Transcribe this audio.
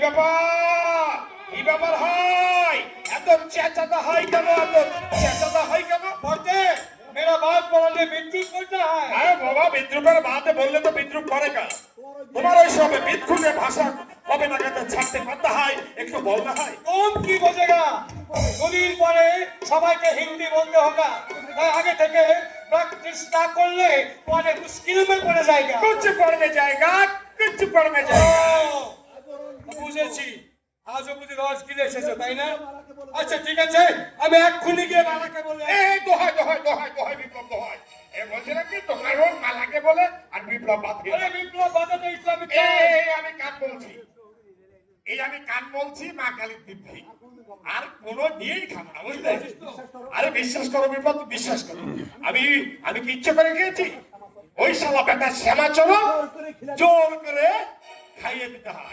ব্যাপার কি ব্যাপার হয় এত চেঁচাতে হয় কেন এত চেঁচাতে হয় কেন বলতে मेरा बात बोलने विद्रुप करता है আরে বাবা বিদ্রুপের বাতে বললে তো বিদ্রুপ করে কা তোমার ওই সব বিদ্রুপের ভাষা কবে নাগাদ ছাড়তে পারতে হয় একটু বলতে হয় कौन की बोलेगा দুদিন পরে সবাইকে হিন্দি বলতে होगा তাই আগে থেকে প্র্যাকটিস না করলে পরে মুশকিল में पड़ जाएगा कुछ पढ़ने जाएगा कुछ पढ़ने जाएगा বুঝেছি আজও বুঝি রস গিলে এসেছো তাই না আচ্ছা ঠিক আছে আমি এক্ষুনি গিয়ে বাবাকে বলে এই দোহাই দোহাই দোহাই দোহাই বিপ্লব দোহাই এ বলছে নাকি তোমার ওর মালাকে বলে আর বিপ্লব বাদ দিয়ে আরে বিপ্লব বাধাতে ইসলামিক এই আমি কান বলছি এই আমি কান বলছি মা কালীর দিব্যি আর কোনো দিয়েই খাবো না বুঝলে আরে বিশ্বাস করো বিপ্লব তুমি বিশ্বাস করো আমি আমি কি ইচ্ছে করে গিয়েছি ওই শালা বেটা শ্যামা চলো জোর করে খাইয়ে দিতে হয়